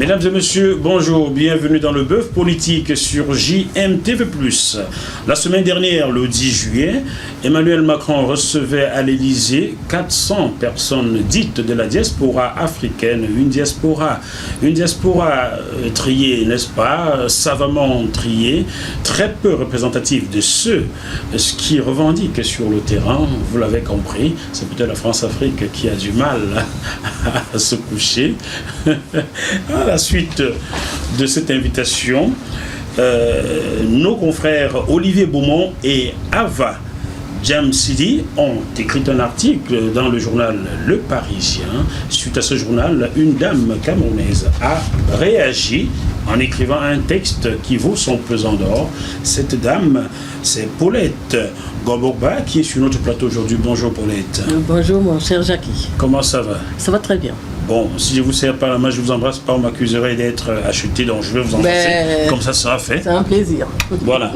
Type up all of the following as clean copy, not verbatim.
Mesdames et messieurs, bonjour, bienvenue dans le Bœuf Politique sur JMTV+. La semaine dernière, le 10 juillet, Emmanuel Macron recevait à l'Élysée 400 personnes dites de la diaspora africaine, une diaspora triée, n'est-ce pas, savamment triée, très peu représentative de ceux qui revendiquent sur le terrain, vous l'avez compris, c'est peut-être la France-Afrique qui a du mal à se coucher. À la suite de cette invitation, nos confrères Olivier Beaumont et Ava Jamsidi ont écrit un article dans le journal Le Parisien. Suite à ce journal, une dame camerounaise a réagi en écrivant un texte qui vaut son pesant d'or. Cette dame, c'est Paulette Gobogba qui est sur notre plateau aujourd'hui. Bonjour Paulette. Bonjour mon cher Jackie. Comment ça va? Ça va très bien. Bon, si je vous serre par la main, je vous embrasse pas, on m'accuserait d'être acheté, donc je vais vous embrasser. Comme ça sera fait. C'est un plaisir. Voilà.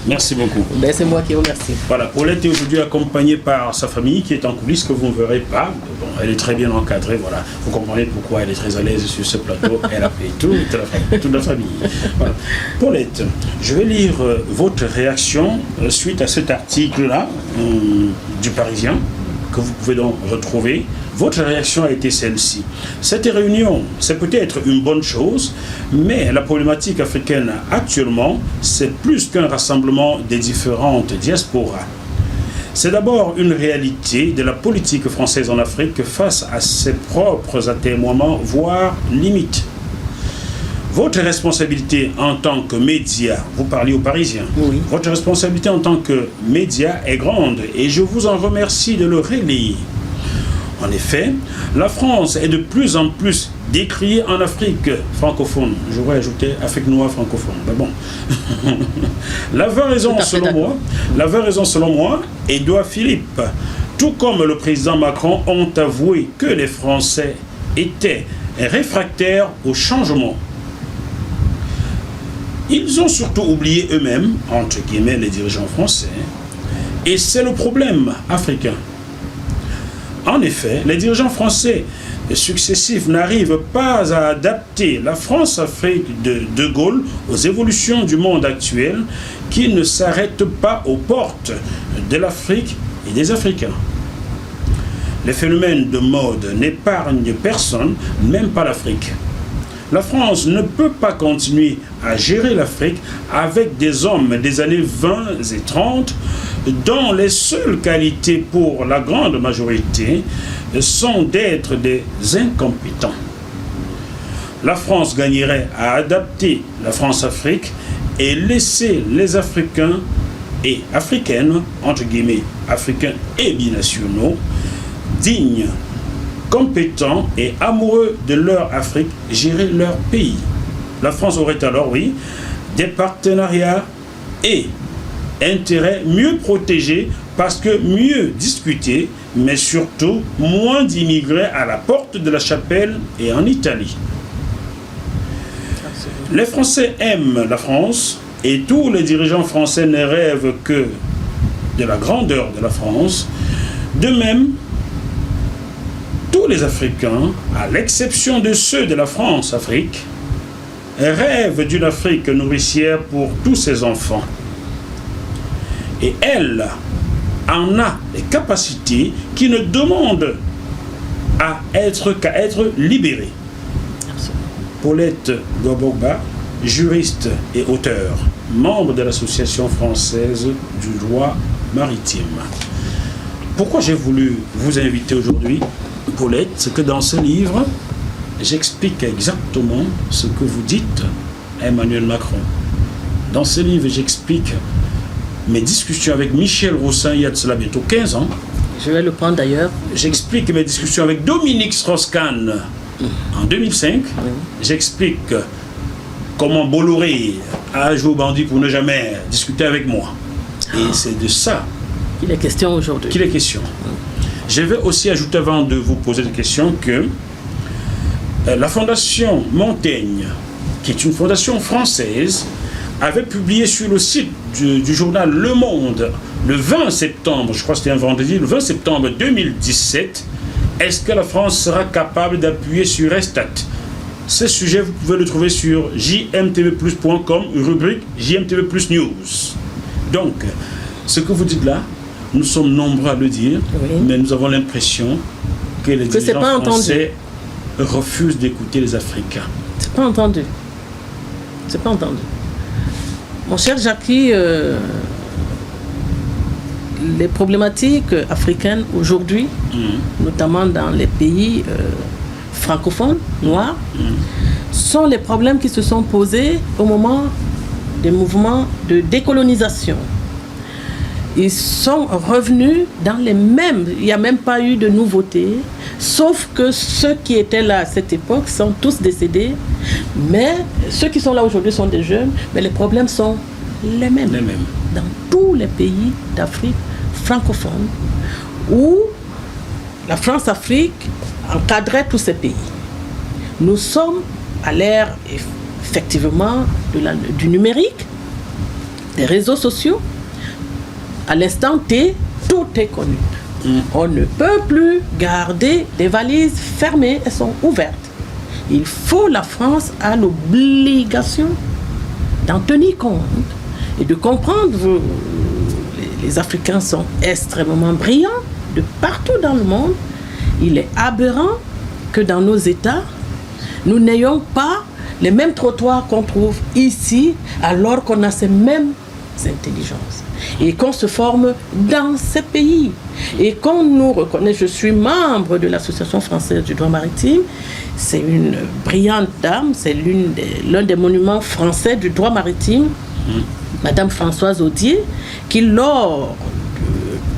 Merci beaucoup. C'est moi qui vous remercie. Voilà, Paulette est aujourd'hui accompagnée par sa famille qui est en coulisses, que vous ne verrez pas. Bon, elle est très bien encadrée, voilà. Vous comprenez pourquoi elle est très à l'aise sur ce plateau. Elle a payé toute la famille. Voilà. Paulette, je vais lire votre réaction suite à cet article-là du Parisien, que vous pouvez donc retrouver. Votre réaction a été celle-ci. Cette réunion, c'est peut-être une bonne chose, mais la problématique africaine actuellement, c'est plus qu'un rassemblement des différentes diasporas. C'est d'abord une réalité de la politique française en Afrique face à ses propres atermoiements, voire limites. Votre responsabilité en tant que média, vous parlez aux Parisiens, oui. Votre responsabilité en tant que média est grande et je vous en remercie de le relayer. En effet, la France est de plus en plus décriée en Afrique francophone. J'aurais ajouté Afrique noire francophone, mais bon. L'avait raison selon moi, Édouard Philippe, tout comme le président Macron, ont avoué que les Français étaient réfractaires au changement. Ils ont surtout oublié eux-mêmes, entre guillemets les dirigeants français, et c'est le problème africain. En effet, les dirigeants français successifs n'arrivent pas à adapter la France-Afrique de De Gaulle aux évolutions du monde actuel qui ne s'arrêtent pas aux portes de l'Afrique et des Africains. Les phénomènes de mode n'épargnent personne, même pas l'Afrique. La France ne peut pas continuer à gérer l'Afrique avec des hommes des années 20 et 30 dont les seules qualités pour la grande majorité sont d'être des incompétents. La France gagnerait à adapter la France-Afrique et laisser les Africains et Africaines, entre guillemets, Africains et binationaux, dignes, compétents et amoureux de leur Afrique, gérer leur pays. La France aurait alors, oui, des partenariats et intérêts mieux protégés parce que mieux discutés, mais surtout moins d'immigrés à la porte de la chapelle et en Italie. Les Français aiment la France et tous les dirigeants français ne rêvent que de la grandeur de la France. De même, tous les Africains, à l'exception de ceux de la France-Afrique, rêvent d'une Afrique nourricière pour tous ses enfants. Et elle en a les capacités qui ne demandent qu'à être libérées. Paulette Gobogba, juriste et auteur, membre de l'Association française du droit maritime. Pourquoi j'ai voulu vous inviter aujourd'hui, Paulette, c'est que dans ce livre, j'explique exactement ce que vous dites à Emmanuel Macron. Dans ce livre, j'explique mes discussions avec Michel Roussin il y a de cela bientôt 15 ans. Je vais le prendre d'ailleurs. J'explique mes discussions avec Dominique Strauss-Kahn en 2005. Oui. J'explique comment Bolloré a joué au bandit pour ne jamais discuter avec moi. Et c'est de ça qu'il est question aujourd'hui. Qu'il est question. Je vais aussi ajouter, avant de vous poser des questions, que la Fondation Montaigne, qui est une fondation française, avait publié sur le site du journal Le Monde le 20 septembre, je crois que c'était un vendredi, le 20 septembre 2017, est-ce que la France sera capable d'appuyer sur Restat Ce sujet, vous pouvez le trouver sur jmtvplus.com, rubrique JMTV Plus News. Donc, ce que vous dites là, nous sommes nombreux à le dire, mais nous avons l'impression que les dirigeants français refusent d'écouter les Africains. C'est pas entendu. C'est pas entendu. Mon cher Jackie, les problématiques africaines aujourd'hui, notamment dans les pays francophones, noirs, sont les problèmes qui se sont posés au moment des mouvements de décolonisation. Ils sont revenus dans les mêmes, il n'y a même pas eu de nouveauté, sauf que ceux qui étaient là à cette époque sont tous décédés, mais ceux qui sont là aujourd'hui sont des jeunes, mais les problèmes sont les mêmes. Dans tous les pays d'Afrique francophone, où la France-Afrique encadrait tous ces pays. Nous sommes à l'ère, effectivement, du numérique, des réseaux sociaux. À l'instant T, tout est connu. On ne peut plus garder des valises fermées, elles sont ouvertes. Il faut, la France a l'obligation d'en tenir compte et de comprendre. Les Africains sont extrêmement brillants de partout dans le monde. Il est aberrant que dans nos États, nous n'ayons pas les mêmes trottoirs qu'on trouve ici, alors qu'on a ces mêmes intelligences. Et qu'on se forme dans ces pays. Et qu'on nous reconnaît, je suis membre de l'Association française du droit maritime, c'est une brillante dame, c'est l'un des monuments français du droit maritime, Madame Françoise Audier, qui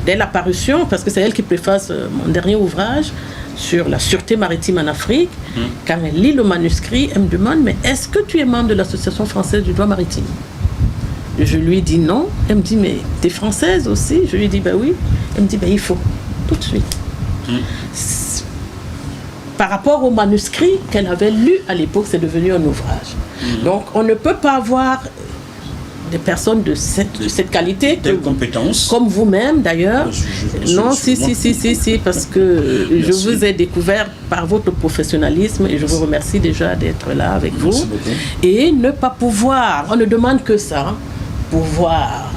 dès l'apparition, parce que c'est elle qui préface mon dernier ouvrage sur la sûreté maritime en Afrique, quand elle lit le manuscrit, elle me demande, mais est-ce que tu es membre de l'Association française du droit maritime ? Je lui dis non. Elle me dit, mais t'es française aussi ? Je lui dis, ben oui. Elle me dit, ben il faut, tout de suite. Par rapport au manuscrit qu'elle avait lu à l'époque, c'est devenu un ouvrage. Donc on ne peut pas avoir des personnes de cette qualité, des compétences, comme vous-même d'ailleurs. Non, si, parce que je vous ai découvert par votre professionnalisme et je vous remercie déjà d'être là avec vous. Et ne pas pouvoir, on ne demande que ça, pouvoir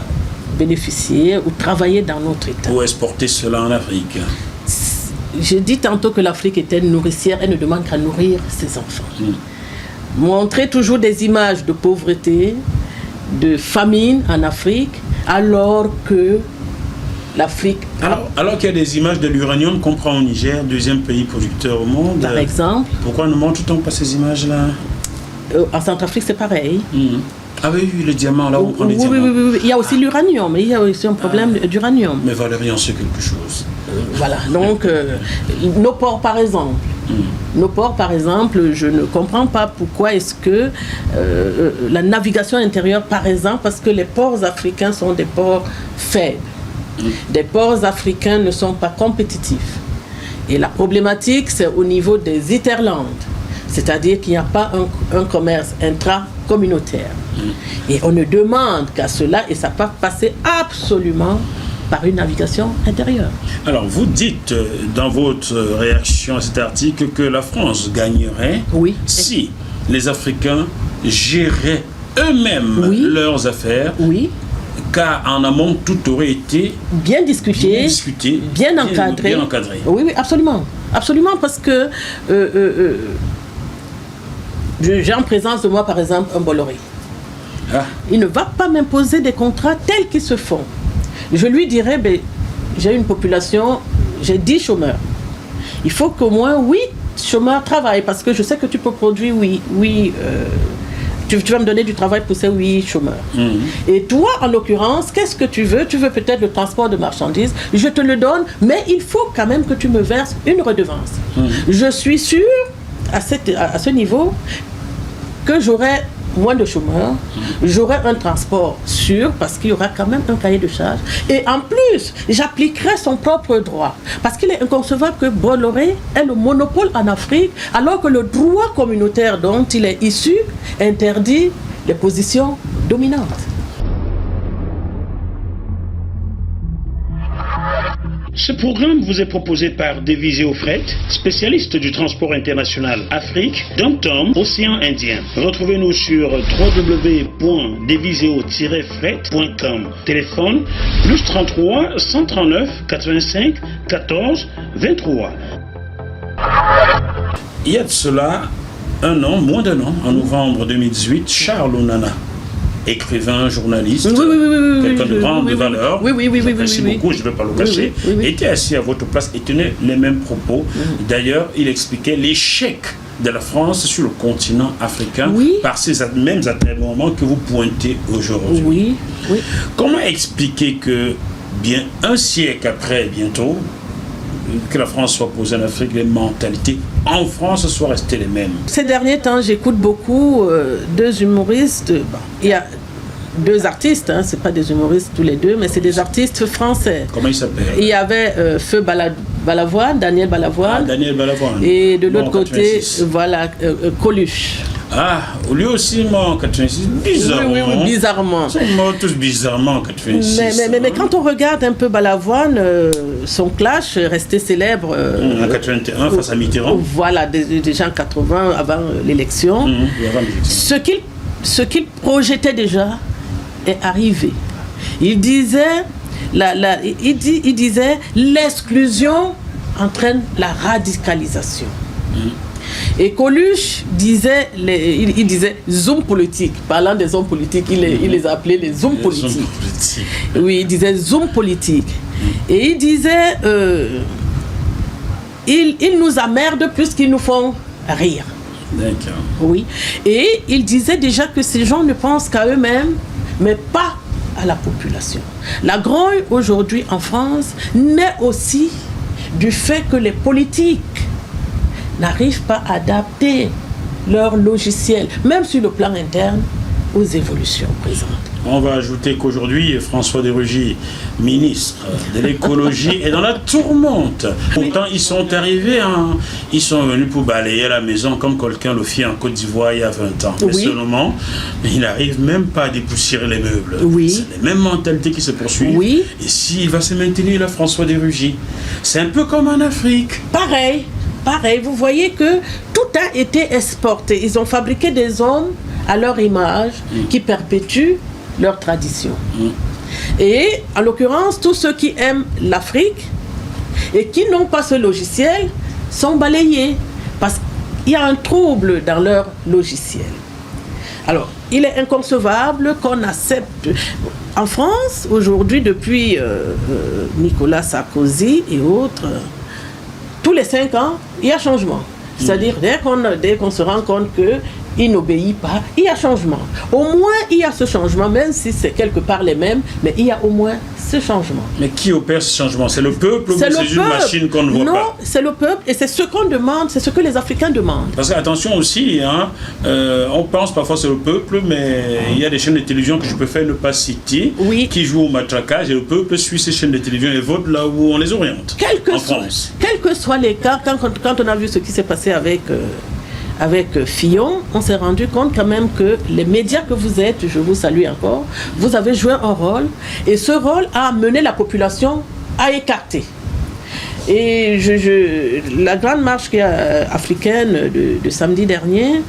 bénéficier ou travailler dans notre État. Ou exporter cela en Afrique. J'ai dit tantôt que l'Afrique était une nourricière, elle ne demande qu'à nourrir ses enfants. Montrer toujours des images de pauvreté, de famine en Afrique, alors que l'Afrique... Alors qu'il y a des images de l'uranium qu'on prend au Niger, deuxième pays producteur au monde. Par exemple. Pourquoi ne montre-t-on pas ces images-là ? En Centrafrique, c'est pareil. Ah oui, le diamant, là où on prend les diamants. Oui. Il y a aussi l'uranium, il y a aussi un problème d'uranium. Mais Valérie en sait quelque chose. Voilà, donc nos ports par exemple. Nos ports par exemple, je ne comprends pas pourquoi est-ce que la navigation intérieure par exemple, parce que les ports africains sont des ports faibles. Des ports africains ne sont pas compétitifs. Et la problématique c'est au niveau des hinterlands. C'est-à-dire qu'il n'y a pas un commerce intra-communautaire. Et on ne demande qu'à cela, et ça peut passer absolument par une navigation intérieure. Alors, vous dites dans votre réaction à cet article que la France gagnerait si les Africains géraient eux-mêmes leurs affaires, car en amont, tout aurait été bien discuté, bien encadré. Oui, absolument. Absolument, parce que j'ai en présence de moi, par exemple, un Bolloré. Il ne va pas m'imposer des contrats tels qu'ils se font. Je lui dirais, j'ai une population, j'ai 10 chômeurs. Il faut qu'au moins 8 chômeurs travaillent, parce que je sais que tu peux produire, tu vas me donner du travail pour ces 8 chômeurs. Et toi, en l'occurrence, qu'est-ce que tu veux ? Tu veux peut-être le transport de marchandises, je te le donne, mais il faut quand même que tu me verses une redevance. Je suis sûr, à ce niveau, que j'aurai moins de chômeurs, j'aurai un transport sûr parce qu'il y aura quand même un cahier de charges. Et en plus, j'appliquerai son propre droit. Parce qu'il est inconcevable que Bolloré ait le monopole en Afrique alors que le droit communautaire dont il est issu interdit les positions dominantes. Ce programme vous est proposé par Deviseo Fret, spécialiste du transport international Afrique, Dom-Tom, Océan Indien. Retrouvez-nous sur www.deviseo-fret.com. Téléphone plus 33 139 85 14 23. Il y a de cela un an, moins d'un an, en novembre 2018, Charles Onana, écrivain, journaliste, quelqu'un de grande valeur, j'apprécie beaucoup, je ne vais pas le cacher, était assis à votre place et tenait les mêmes propos. D'ailleurs, il expliquait l'échec de la France sur le continent africain par ces mêmes atermoiements que vous pointez aujourd'hui. Comment expliquer que, bien un siècle après, bientôt, que la France soit posée en Afrique, les mentalités en France soient restées les mêmes? Ces derniers temps, j'écoute beaucoup deux humoristes. Il y a deux artistes, hein, c'est pas des humoristes tous les deux, mais c'est des artistes français. Comment ils s'appellent? Il y avait Feu Balavoine, Daniel Balavoine. Ah, Daniel Balavoine. Et de l'autre côté, voilà, Coluche. Ah, lui aussi mort en 86, bizarrement. Oui, bizarrement. Ils sont morts tous bizarrement en 86. Mais quand on regarde un peu Balavoine, son clash est resté célèbre. En 81, face à Mitterrand. Voilà, déjà en 80, avant l'élection. Ce qu'il projetait déjà est arrivé. Il disait, il disait l'exclusion entraîne la radicalisation. Et Coluche disait, il disait zoom politique. Parlant des hommes politiques, il les appelait les zooms politiques. Oui, il disait zoom politique. Et il disait, ils nous emmerdent plus qu'ils nous font rire. D'accord. Oui. Et il disait déjà que ces gens ne pensent qu'à eux-mêmes, mais pas à la population. La grogne aujourd'hui en France naît aussi du fait que les politiques n'arrivent pas à adapter leur logiciel, même sur le plan interne, aux évolutions présentes. On va ajouter qu'aujourd'hui, François de Rugy, ministre de l'écologie, est dans la tourmente. Pourtant, ils sont arrivés, ils sont venus pour balayer la maison comme quelqu'un le fit en Côte d'Ivoire il y a 20 ans. Mais seulement, il n'arrive même pas à dépoussiérer les meubles. C'est les mêmes mentalités qui se poursuivent. Et s'il va se maintenir là, François de Rugy, c'est un peu comme en Afrique. Pareil, vous voyez que tout a été exporté. Ils ont fabriqué des hommes à leur image qui perpétuent leur tradition. Et en l'occurrence, tous ceux qui aiment l'Afrique et qui n'ont pas ce logiciel sont balayés parce qu'il y a un trouble dans leur logiciel. Alors, il est inconcevable qu'on accepte. En France, aujourd'hui, depuis Nicolas Sarkozy et autres, tous les 5 ans, il y a changement. C'est-à-dire, dès qu'on se rend compte qu'il n'obéit pas, il y a changement. Au moins, il y a ce changement, même si c'est quelque part les mêmes, mais il y a au moins ce changement. Mais qui opère ce changement? C'est le peuple ou c'est une machine qu'on ne voit pas? Non, c'est le peuple et c'est ce qu'on demande, c'est ce que les Africains demandent. Parce que, attention aussi, on pense parfois c'est le peuple, mais il y a des chaînes de télévision que je préfère ne pas citer, qui jouent au matraquage et le peuple suit ces chaînes de télévision et vote là où on les oriente, en France. Quels que soient les cas, quand on a vu ce qui s'est passé avec Fillon, on s'est rendu compte quand même que les médias que vous êtes, je vous salue encore, vous avez joué un rôle et ce rôle a amené la population à écarter. Et la grande marche africaine de samedi dernier,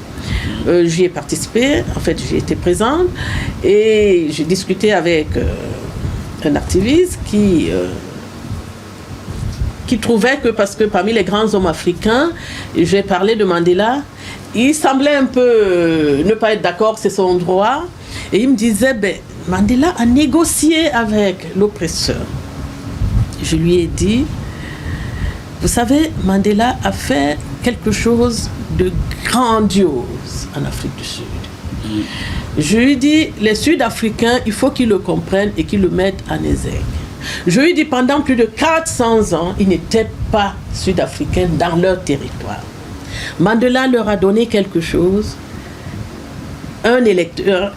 j'y ai participé, en fait j'y étais présente et j'ai discuté avec un activiste qui trouvait que, parce que parmi les grands hommes africains, j'ai parlé de Mandela, il semblait un peu ne pas être d'accord, c'est son droit, et il me disait, Mandela a négocié avec l'oppresseur. Je lui ai dit, vous savez, Mandela a fait quelque chose de grandiose en Afrique du Sud. Je lui ai dit, les Sud-Africains, il faut qu'ils le comprennent et qu'ils le mettent en exergue. Je lui ai dit, pendant plus de 400 ans, ils n'étaient pas sud-africains dans leur territoire. Mandela leur a donné quelque chose, un électeur,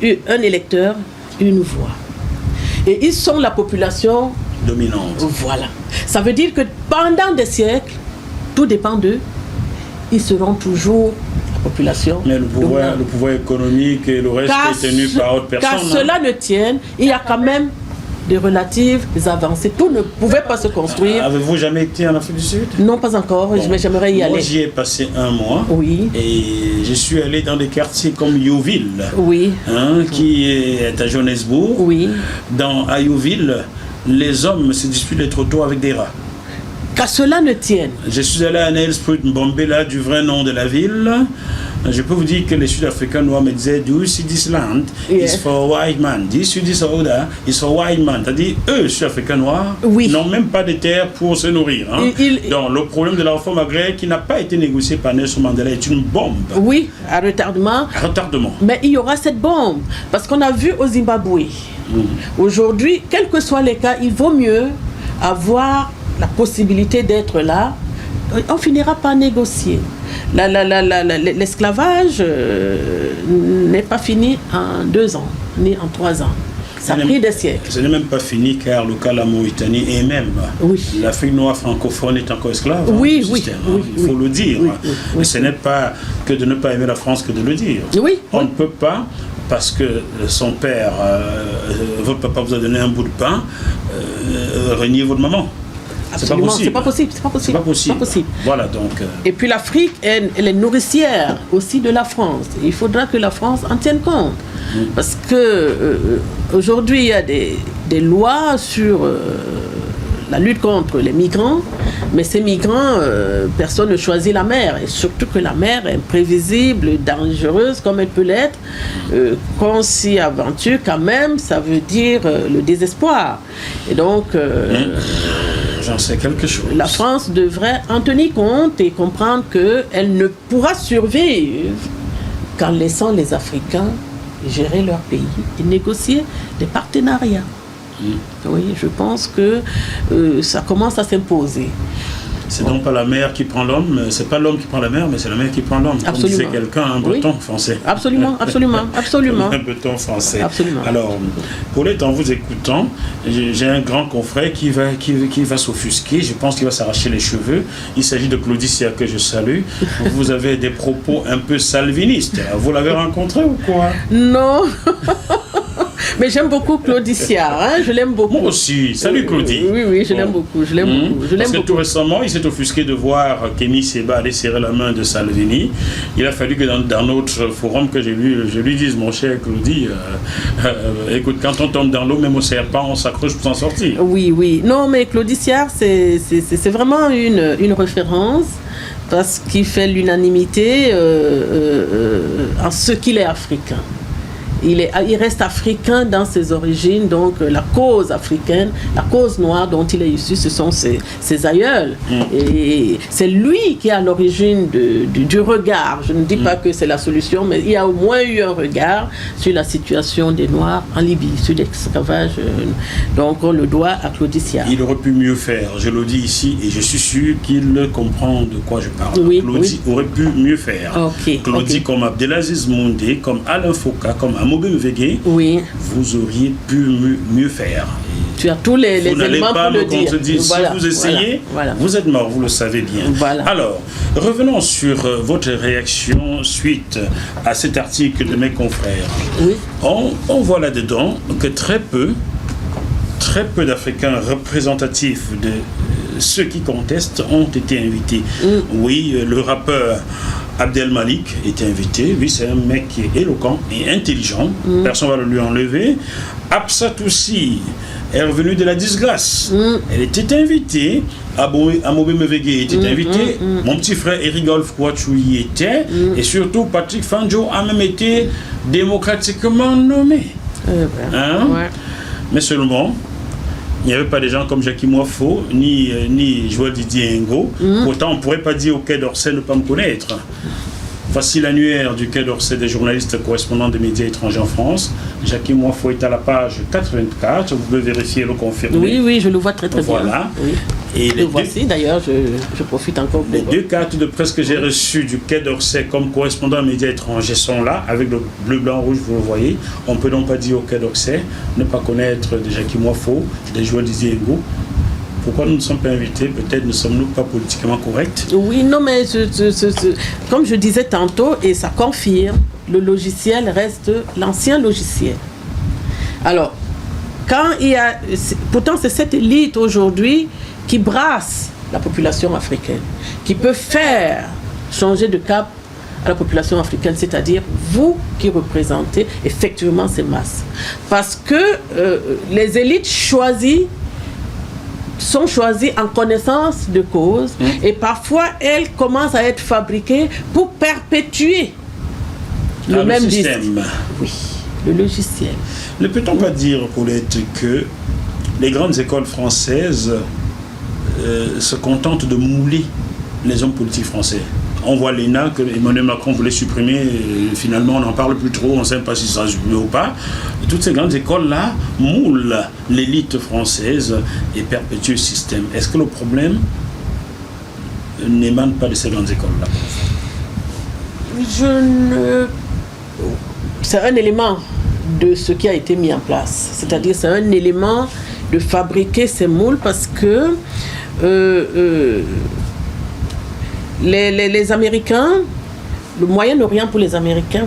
une voix. Et ils sont la population dominante. Voilà. Ça veut dire que pendant des siècles, tout dépend d'eux, ils seront toujours la population. Mais le pouvoir économique et le reste est tenu par autre personne. Car cela ne tienne, il y a quand même des relatives avancées. Tout ne pouvait pas se construire. Avez-vous jamais été en Afrique du Sud? Non, pas encore, mais j'aimerais y aller. Moi, j'y ai passé un mois. Oui. Et je suis allé dans des quartiers comme Yeoville, Oui. qui est à Johannesburg. Oui. À Yeoville, les hommes se disputent les trottoirs avec des rats. Qu'à cela ne tienne. Je suis allé à Nelspruit Mbombela, du vrai nom de la ville. Je peux vous dire que les Sud-Africains noirs me disaient, do you see this land? It's for white man. Do you see this order? It's for white man. C'est-à-dire, eux, Sud-Africains noirs, n'ont même pas de terre pour se nourrir. Donc, le problème de la réforme agraire qui n'a pas été négocié par Nelson Mandela est une bombe. Oui, à retardement. À retardement. Mais il y aura cette bombe. Parce qu'on a vu au Zimbabwe. Aujourd'hui, quels que soient les cas, il vaut mieux avoir la possibilité d'être là. On finira par négocier. L'esclavage n'est pas fini en 2 ans, ni en 3 ans. Ça a pris des siècles. Ce n'est même pas fini car le cas de la Mauritanie et même l'Afrique noire francophone est encore esclave. Oui, il faut le dire. Mais ce n'est pas que de ne pas aimer la France que de le dire. On ne peut pas, parce que son père, votre papa vous a donné un bout de pain, renier votre maman. Absolument, c'est pas possible. C'est pas possible. Voilà, donc. Et puis l'Afrique, elle est nourricière aussi de la France. Il faudra que la France en tienne compte. Parce que aujourd'hui, il y a des lois sur la lutte contre les migrants, mais ces migrants, personne ne choisit la mer. Et surtout que la mer est imprévisible, dangereuse comme elle peut l'être. Quand on s'y aventure, quand même, ça veut dire le désespoir. Et donc. J'en sais quelque chose. La France devrait en tenir compte et comprendre qu'elle ne pourra survivre qu'en laissant les Africains gérer leur pays et négocier des partenariats. Oui, je pense que ça commence à s'imposer. C'est donc pas la mer qui prend l'homme, c'est pas l'homme qui prend la mer, mais c'est la mer qui prend l'homme. Comme disait quelqu'un, un breton français. Absolument. Un breton français. Absolument. Alors, Paulette, en vous écoutant, j'ai un grand confrère qui va s'offusquer, je pense qu'il va s'arracher les cheveux. Il s'agit de Claudicia que je salue. Vous avez des propos un peu salvinistes. Vous l'avez rencontré ou quoi? Non. Mais j'aime beaucoup Claudicia, je l'aime beaucoup. Moi aussi, salut Claudie. Oui, je l'aime beaucoup, Parce que tout récemment, il s'est offusqué de voir Kémy Séba aller serrer la main de Salvini. Il a fallu que dans notre forum que j'ai lu, je lui dise, mon cher Claudie, écoute, quand on tombe dans l'eau, même au serpent, on s'accroche pour s'en sortir. Oui. Non, mais Claudicia, c'est vraiment une référence parce qu'il fait l'unanimité en ce qu'il est africain. Il reste africain dans ses origines, donc la cause africaine, la cause noire dont il est issu, ce sont ses aïeuls. Et c'est lui qui est à l'origine du regard. Je ne dis pas que c'est la solution, mais il y a au moins eu un regard sur la situation des Noirs en Libye, sur l'esclavage. Donc on le doit à Claudicia. Il aurait pu mieux faire, je le dis ici, et je suis sûr qu'il comprend de quoi je parle. Claudie aurait pu mieux faire. Claudie, comme Abdelaziz Moundé, comme Alain Foucault, comme Amobe Mvege, vous auriez pu mieux faire. Tu as tous les éléments pour le dire. Si vous essayez, vous êtes mort, vous le savez bien. Alors, revenons sur votre réaction suite à cet article de mes confrères. On voit là-dedans que très peu d'Africains représentatifs de ceux qui contestent ont été invités. Oui, le rappeur Abdel Malik était invité. Lui, c'est un mec qui est éloquent et intelligent. Personne ne va le lui enlever. Absat aussi est revenu de la disgrâce. Elle était invitée. Amobe Mvege était invité. Mon petit frère Eric Golf Kouachou y était. Et surtout, Patrick Fanjo a même été démocratiquement nommé. Mais seulement, il n'y avait pas des gens comme Jackie Moifo, ni Joël Didier Ngo. Pourtant, on ne pourrait pas dire au Quai d'Orsay ne pas me connaître. Voici l'annuaire du Quai d'Orsay des journalistes correspondants des médias étrangers en France. Jackie Moifo est à la page 84. Vous pouvez vérifier et le confirmer. Oui, je le vois très bien. Voilà. Et le voici d'ailleurs, je profite encore de les 2 cartes de presse que j'ai reçues du Quai d'Orsay comme correspondant des médias étrangers sont là, avec le bleu, blanc, rouge, vous le voyez. On ne peut donc pas dire au Quai d'Orsay ne pas connaître de Jackie Moifo, des Joël Didier Ngo. Pourquoi nous ne sommes pas invités? Peut-être ne sommes-nous pas politiquement corrects? Oui, non, mais comme je disais tantôt, et ça confirme, le logiciel reste l'ancien logiciel. Alors, Pourtant, c'est cette élite aujourd'hui qui brasse la population africaine, qui peut faire changer de cap à la population africaine, c'est-à-dire vous qui représentez effectivement ces masses. Parce que les élites sont choisies en connaissance de cause et parfois elles commencent à être fabriquées pour perpétuer le même système. Oui, le logiciel. Ne peut-on pas dire, Paulette, que les grandes écoles françaises se contentent de mouler les hommes politiques français? On voit l'ENA que Emmanuel Macron voulait supprimer, finalement on n'en parle plus trop, on ne sait pas si ça se met ou pas. Toutes ces grandes écoles-là moulent l'élite française et perpétuent le système. Est-ce que le problème n'émane pas de ces grandes écoles-là? C'est un élément de ce qui a été mis en place. C'est-à-dire c'est un élément de fabriquer ces moules parce que les Américains, le Moyen-Orient pour les Américains,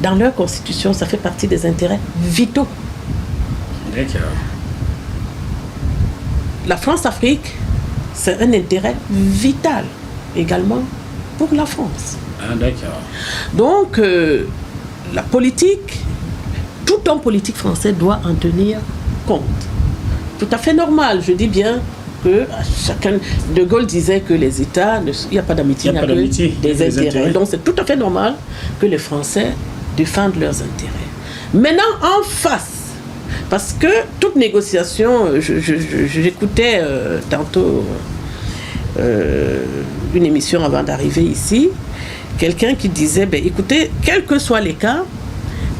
dans leur constitution, ça fait partie des intérêts vitaux. D'accord. La France-Afrique, c'est un intérêt vital également pour la France. Ah, d'accord. Donc, la politique, tout homme politique français doit en tenir compte. Tout à fait normal, je dis bien que chacun, De Gaulle disait que les États, il n'y a pas d'amitié, il n'y a que des intérêts. Donc c'est tout à fait normal que les Français défendent leurs intérêts. Maintenant, en face, parce que toute négociation, j'écoutais tantôt une émission avant d'arriver ici, quelqu'un qui disait, écoutez, quels que soient les cas,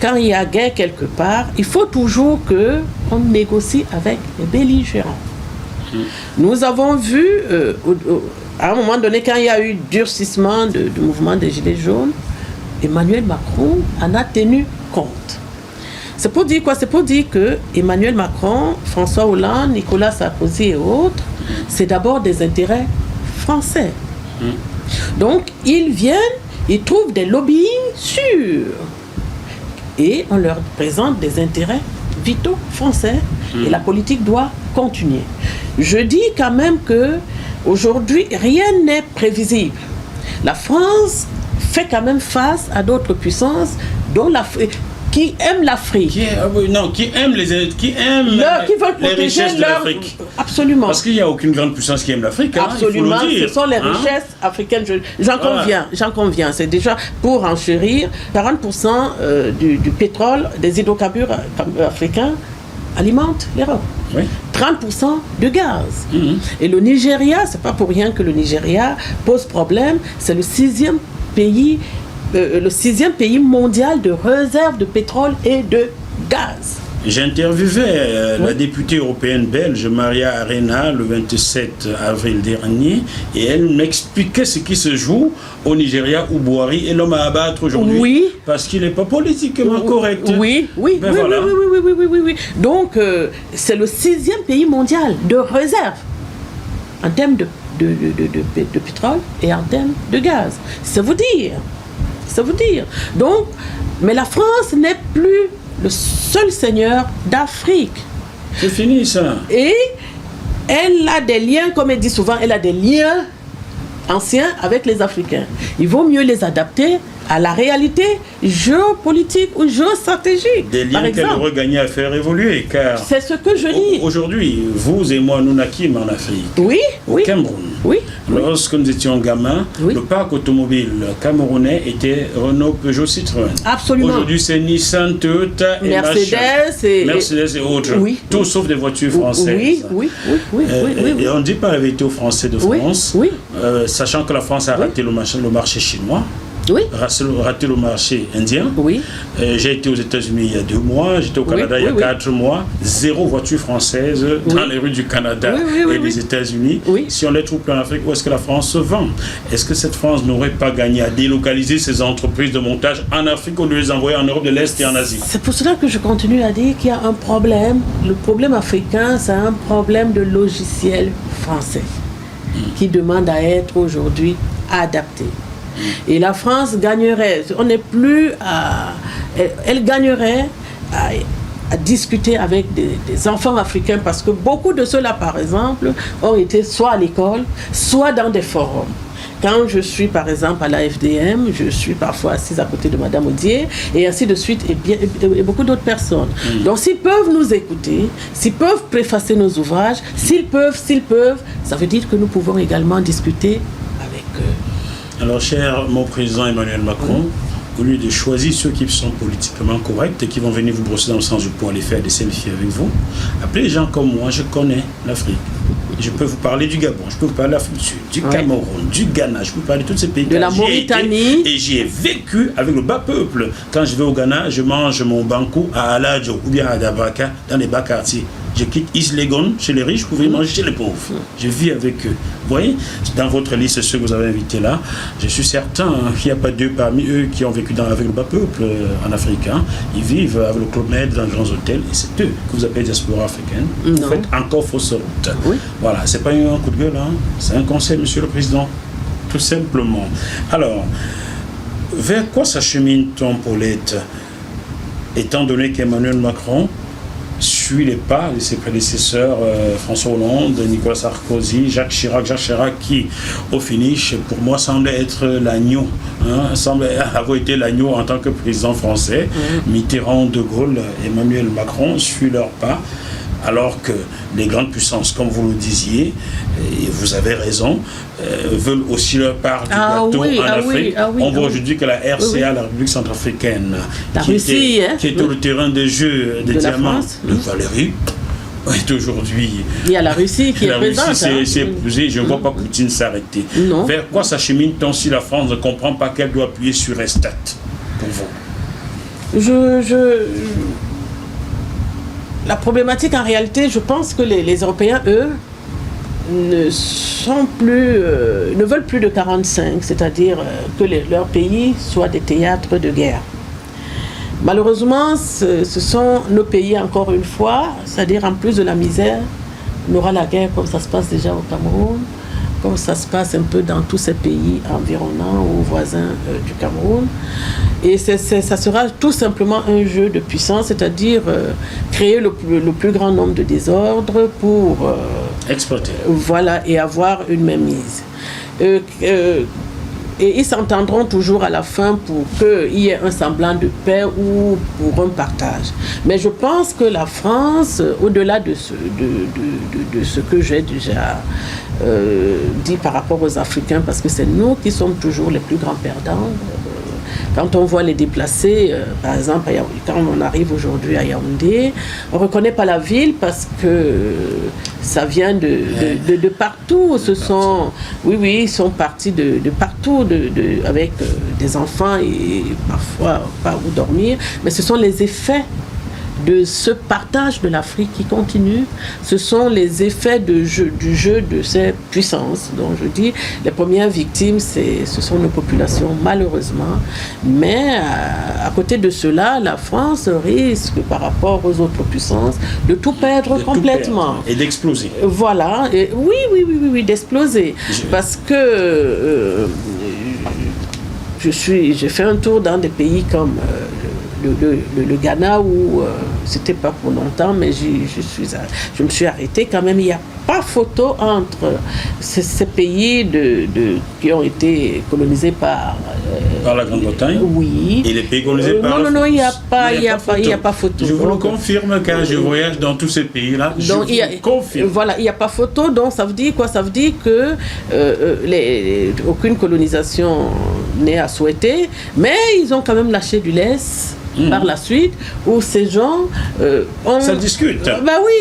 quand il y a guerre quelque part, il faut toujours qu'on négocie avec les belligérants. Nous avons vu, à un moment donné, quand il y a eu durcissement du mouvement des Gilets jaunes, Emmanuel Macron en a tenu compte. C'est pour dire quoi? C'est pour dire que Emmanuel Macron, François Hollande, Nicolas Sarkozy et autres, c'est d'abord des intérêts français. Donc, ils viennent, ils trouvent des lobbying sûrs. Et on leur présente des intérêts vitaux français. Et la politique doit continuer. Je dis quand même que aujourd'hui, rien n'est prévisible. La France fait quand même face à d'autres puissances dont qui aiment l'Afrique. Qui aiment les richesses de l'Afrique. Absolument. Parce qu'il n'y a aucune grande puissance qui aime l'Afrique. Absolument. Il faut le dire. Ce sont les richesses africaines. J'en conviens. C'est déjà pour enchérir 40% du pétrole, des hydrocarbures africains alimentent l'Europe. Oui. 30% de gaz. Et le Nigeria, c'est pas pour rien que le Nigeria pose problème. C'est le sixième pays mondial de réserve de pétrole et de gaz. J'interviewais la députée européenne belge Maria Arena le 27 avril dernier et elle m'expliquait ce qui se joue au Nigeria où Buhari est l'homme à abattre aujourd'hui parce qu'il n'est pas politiquement correct. Oui. Donc c'est le sixième pays mondial de réserve en termes de pétrole et en termes de gaz. Ça veut dire. Donc, mais la France n'est plus le seul seigneur d'Afrique. C'est fini ça. Et elle a des liens, comme elle dit souvent, elle a des liens anciens avec les Africains. Il vaut mieux les adapter à la réalité géopolitique ou géostratégique. Des liens qu'elle aurait gagné à faire évoluer, car c'est ce que je dis. Aujourd'hui, vous et moi, nous naquîmes en Afrique. Au Cameroun. Lorsque nous étions gamins, le parc automobile camerounais était Renault, Peugeot, Citroën. Absolument. Aujourd'hui, c'est Nissan, Toyota et Mercedes et autres. Tout sauf des voitures françaises. Et on ne dit pas la vérité aux Français de France, sachant que la France a raté le marché chinois. Raté le marché indien. J'ai été aux États-Unis il y a 2 mois, j'étais au Canada il y a 4 mois. 0 voiture française dans les rues du Canada et des États-Unis. Si on les trouve plus en Afrique, où est-ce que la France se vend? Est-ce que cette France n'aurait pas gagné à délocaliser ses entreprises de montage en Afrique au lieu de les envoyer en Europe de l'Est et en Asie? C'est pour cela que je continue à dire qu'il y a un problème. Le problème africain, c'est un problème de logiciel français qui demande à être aujourd'hui adapté. Et la France gagnerait, on n'est plus à... Elle gagnerait à à discuter avec des enfants africains, parce que beaucoup de ceux-là, par exemple, ont été soit à l'école, soit dans des forums. Quand je suis, par exemple, à l'AFDM, je suis parfois assise à côté de Madame Audier, et ainsi de suite, et beaucoup d'autres personnes. Donc, s'ils peuvent nous écouter, s'ils peuvent préfacer nos ouvrages, s'ils peuvent, ça veut dire que nous pouvons également discuter avec eux. Alors, cher mon président Emmanuel Macron, au lieu de choisir ceux qui sont politiquement corrects et qui vont venir vous brosser dans le sens du poing, aller faire des selfies avec vous, appelez les gens comme moi, je connais l'Afrique. Je peux vous parler du Gabon, je peux vous parler de l'Afrique du Sud, du Cameroun, du Ghana, je peux vous parler de tous ces pays. De la Mauritanie. Et j'y ai vécu avec le bas peuple. Quand je vais au Ghana, je mange mon bankou à Aladjo ou bien à Dabaka, dans les bas quartiers. Je quitte Islegon chez les riches, vous pouvez manger chez les pauvres. Je vis avec eux. Vous voyez, dans votre liste, ceux que vous avez invités là, je suis certain qu'il n'y a pas d'eux parmi eux qui ont vécu avec le bas peuple en Afrique. Hein. Ils vivent avec le Club Med dans les grands hôtels et c'est eux que vous appelez diaspora africaine. Vous faites encore fausse route. Oui. Voilà, c'est pas un coup de gueule, hein. C'est un conseil, monsieur le président. Tout simplement. Alors, vers quoi s'achemine-t-on, Paulette, étant donné qu'Emmanuel Macron suit les pas de ses prédécesseurs François Hollande, Nicolas Sarkozy, Jacques Chirac, qui au finish pour moi semblait être l'agneau, hein, semble avoir été l'agneau en tant que président français. Mitterrand, De Gaulle, Emmanuel Macron suit leurs pas, alors que les grandes puissances, comme vous le disiez, et vous avez raison, veulent aussi leur part du gâteau en Afrique. On voit aujourd'hui que la RCA, la République centrafricaine, qui était le terrain de jeu des diamants de Valérie, est aujourd'hui... Il y a la Russie qui est présente. La Russie s'est épousée, je ne vois pas Poutine s'arrêter. Vers quoi s'achemine-t-on si la France ne comprend pas qu'elle doit appuyer sur Estat, pour vous? La problématique, en réalité, je pense que les Européens, eux, ne veulent plus de 45, c'est-à-dire que leur pays soit des théâtres de guerre. Malheureusement, ce sont nos pays, encore une fois, c'est-à-dire en plus de la misère, on aura la guerre comme ça se passe déjà au Cameroun, comme ça se passe un peu dans tous ces pays environnants ou voisins du Cameroun. Et ça sera tout simplement un jeu de puissance, c'est-à-dire créer le plus grand nombre de désordres pour exploiter. Voilà, et avoir une mainmise. Et ils s'entendront toujours à la fin pour qu'il y ait un semblant de paix ou pour un partage. Mais je pense que la France, au-delà de ce que j'ai déjà dit par rapport aux Africains, parce que c'est nous qui sommes toujours les plus grands perdants. Quand on voit les déplacés, par exemple, quand on arrive aujourd'hui à Yaoundé, on ne reconnaît pas la ville parce que ça vient de partout. Ce sont, ils sont partis de partout avec des enfants et parfois pas où dormir. Mais ce sont les effets de ce partage de l'Afrique qui continue. Ce sont les effets du jeu de ces puissances. Donc je dis, les premières victimes, ce sont nos populations, malheureusement. Mais à côté de cela, la France risque, par rapport aux autres puissances, de tout perdre complètement. Et d'exploser. Voilà. Et oui, d'exploser. Parce que j'ai fait un tour dans des pays comme le Ghana où c'était pas pour longtemps, mais je me suis arrêtée quand même. Il n'y a pas photo entre ces pays qui ont été colonisés par la Grande-Bretagne. Oui. Et les pays colonisés par non, il n'y a pas photo. Je vous le confirme car je voyage dans tous ces pays-là. Confirme. Voilà, il n'y a pas photo, donc ça veut dire quoi? Ça veut dire que aucune colonisation n'est à souhaiter, mais ils ont quand même lâché du lest. Par la suite, où ces gens ça discute.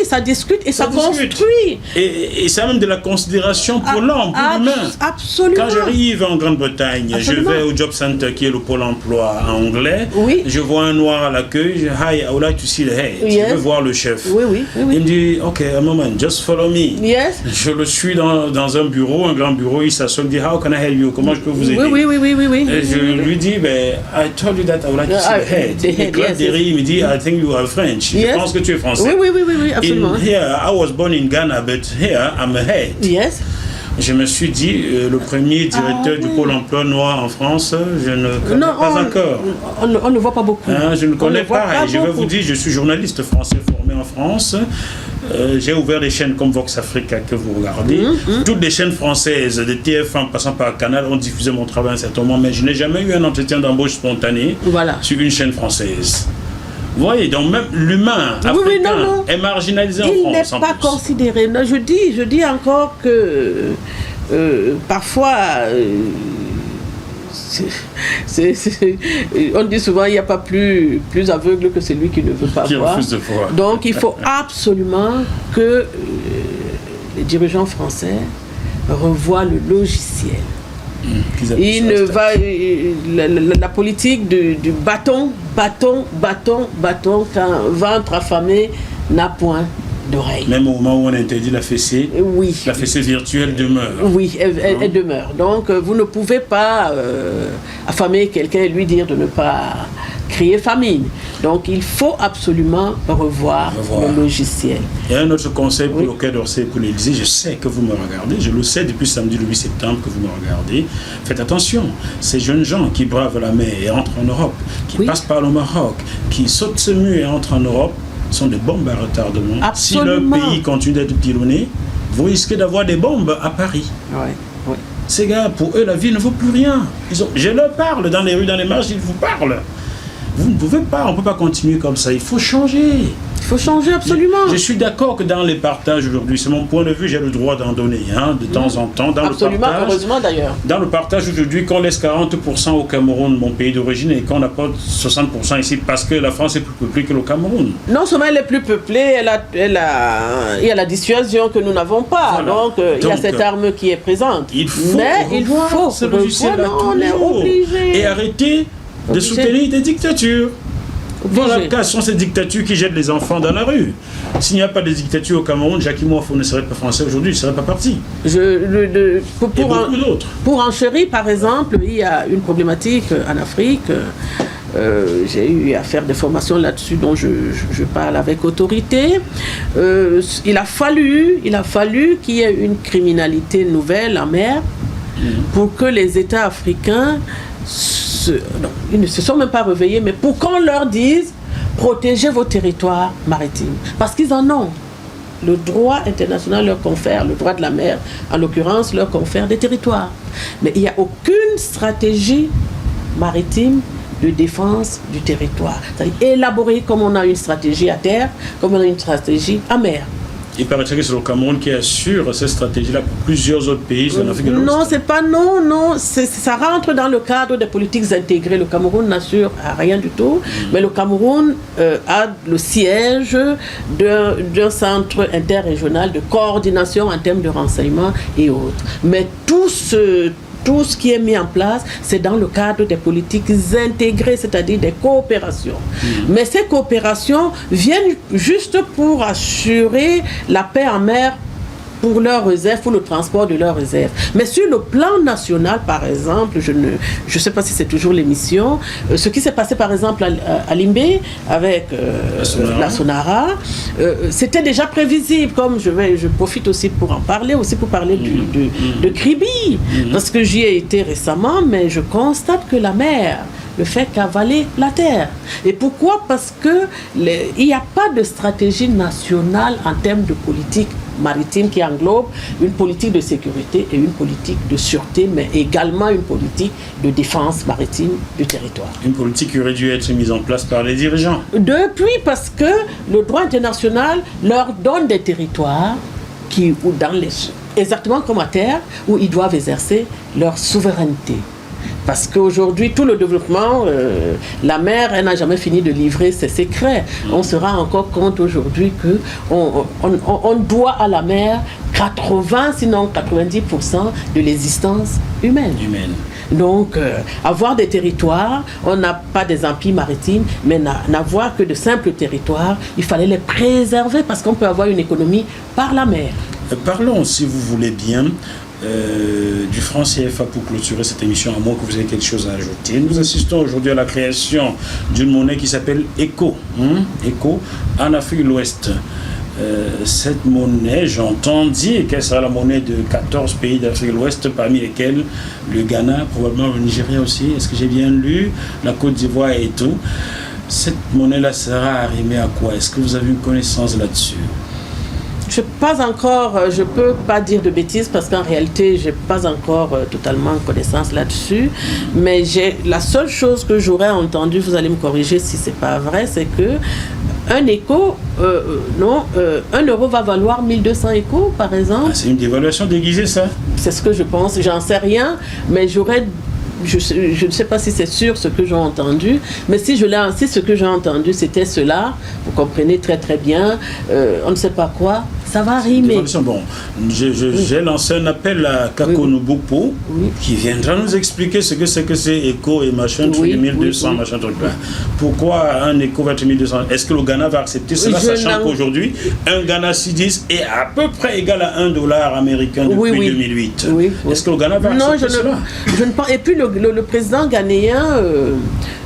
Ça discute et ça construit. Et ça a même de la considération pour l'homme, pour l'humain. Absolument. Quand j'arrive en Grande-Bretagne, je vais au Job Center qui est le pôle emploi en anglais. Oui. Je vois un noir à l'accueil. Hi, I would like to see the head. Yes. Je veux voir le chef. Oui. Il me dit, OK, a moment, just follow me. Yes. Je le suis dans un bureau, un grand bureau. Il s'assoit, il me dit, how can I help you? Comment je peux vous aider? Oui. Et je lui dis, I told you that I would like to see the head. Il me dit, I think you are French. Yes. Je pense que tu es français. Oui, absolument. Here, I was born in Ghana, but here, I'm a head. Yes. Je me suis dit, le premier directeur du Pôle emploi noir en France, je ne connais pas encore. On ne voit pas beaucoup. Je ne connais pas. Et je vais vous dire, je suis journaliste français formé en France. J'ai ouvert des chaînes comme Vox Africa que vous regardez. Toutes les chaînes françaises, de TF1 passant par Canal, ont diffusé mon travail à un certain moment, mais je n'ai jamais eu un entretien d'embauche spontané sur une chaîne française. Vous voyez, donc même l'humain africain est marginalisé en France. Il n'est pas considéré. Non, je dis encore que parfois, on dit souvent il n'y a pas plus aveugle que celui qui ne veut pas voir. Donc il faut absolument que les dirigeants français revoient le logiciel. La politique du bâton, quand ventre affamé n'a point d'oreille. Même au moment où on interdit la fessée, la fessée virtuelle demeure. Oui, elle demeure. Donc vous ne pouvez pas affamer quelqu'un et lui dire de ne pas crier famine. Donc il faut absolument revoir le logiciel. Il y a un autre conseil pour le Quai d'Orsay et pour l'Élysée. Je sais que vous me regardez, je le sais depuis samedi le 8 septembre que vous me regardez. Faites attention, ces jeunes gens qui bravent la mer et entrent en Europe, qui passent par le Maroc, qui sautent ce mur et entrent en Europe, sont des bombes à retardement. Absolument. Si le pays continue d'être pilonné, vous risquez d'avoir des bombes à Paris. Ces gars, pour eux, la vie ne vaut plus rien. Je leur parle dans les rues, dans les marches, ils vous parlent. Vous ne pouvez pas, on ne peut pas continuer comme ça, il faut changer. Il faut changer absolument. Je suis d'accord que dans les partages aujourd'hui, c'est mon point de vue, j'ai le droit d'en donner de temps en temps. Absolument, heureusement d'ailleurs. Dans le partage aujourd'hui, qu'on laisse 40% au Cameroun, mon pays d'origine, et qu'on apporte 60% ici, parce que la France est plus peuplée que le Cameroun. Non seulement elle est plus peuplée, il y a la dissuasion que nous n'avons pas. Donc il y a cette arme qui est présente. Il faut ce logiciel-là tous les jours. Et arrêter de soutenir des dictatures. Voilà, quelles sont ces dictatures qui jettent les enfants dans la rue? S'il n'y a pas de dictature au Cameroun, Jacques Mouffe ne serait pas français aujourd'hui, il ne serait pas parti. Et beaucoup d'autres. Pour enchérir, par exemple, il y a une problématique en Afrique. J'ai eu à faire des formations là-dessus dont je parle avec autorité. Il a fallu qu'il y ait une criminalité nouvelle en mer pour que les États africains ils ne se sont même pas réveillés, mais pour qu'on leur dise protégez vos territoires maritimes, parce qu'ils en ont. Le droit international leur confère, le droit de la mer en l'occurrence leur confère des territoires, mais il n'y a aucune stratégie maritime de défense du territoire, c'est-à-dire élaborée comme on a une stratégie à terre, comme on a une stratégie à mer. Il paraîtrait que c'est le Cameroun qui assure cette stratégie-là pour plusieurs autres pays en Afrique de l'Ouest. Non, c'est pas ça rentre dans le cadre des politiques intégrées. Le Cameroun n'assure rien du tout, mais le Cameroun a le siège d'un centre interrégional de coordination en termes de renseignement et autres. Mais tout ce qui est mis en place, c'est dans le cadre des politiques intégrées, c'est-à-dire des coopérations. Mais ces coopérations viennent juste pour assurer la paix en mer pour leurs réserves, pour le transport de leurs réserves. Mais sur le plan national, par exemple, je ne sais pas si c'est toujours l'émission, ce qui s'est passé par exemple à Limbé avec la Sonara, c'était déjà prévisible, comme je profite aussi pour en parler, aussi pour parler de Kribi, parce que j'y ai été récemment, mais je constate que la mer le fait qu'avaler la terre. Et pourquoi? Parce que il n'y a pas de stratégie nationale en termes de politique maritime qui englobe une politique de sécurité et une politique de sûreté, mais également une politique de défense maritime du territoire. Une politique qui aurait dû être mise en place par les dirigeants. Depuis, parce que le droit international leur donne des territoires exactement comme à terre, où ils doivent exercer leur souveraineté. Parce qu'aujourd'hui, tout le développement, la mer, elle n'a jamais fini de livrer ses secrets. On se rend encore compte aujourd'hui qu'on doit à la mer 80, sinon 90% de l'existence humaine. Donc, avoir des territoires, on n'a pas des empires maritimes, mais n'avoir que de simples territoires, il fallait les préserver parce qu'on peut avoir une économie par la mer. Parlons, si vous voulez bien, du franc CFA pour clôturer cette émission, à moins que vous ayez quelque chose à ajouter. Nous assistons aujourd'hui à la création d'une monnaie qui s'appelle ECO, ECO en Afrique de l'Ouest. cette monnaie, j'entends dire qu'elle sera la monnaie de 14 pays d'Afrique de l'Ouest, parmi lesquels le Ghana, probablement le Nigeria aussi, est-ce que j'ai bien lu, la Côte d'Ivoire et tout. Cette monnaie-là sera arrimée à quoi? Est-ce que vous avez une connaissance là-dessus? Je ne peux pas dire de bêtises parce qu'en réalité, je n'ai pas encore totalement connaissance là-dessus. Mais la seule chose que j'aurais entendue, vous allez me corriger si ce n'est pas vrai, c'est que un écho, 1 euro va valoir 1200 échos, par exemple. Ah, c'est une dévaluation déguisée, ça? C'est ce que je pense, j'en sais rien, mais je ne sais pas si c'est sûr ce que j'ai entendu, mais si ce que j'ai entendu c'était cela, vous comprenez très très bien, on ne sait pas quoi, ça va rimer. Bon, j'ai lancé un appel à Kako Nubukpo, qui viendra nous expliquer ce que c'est écho et machin, truc 1200, machin truc là. Pourquoi un écho va être 1200? Est-ce que le Ghana va accepter cela, sachant qu'aujourd'hui, un Ghana C10 est à peu près égal à $1 américain depuis 2008? Est-ce que le Ghana va accepter cela? Je ne pense. Et puis le président ghanéen,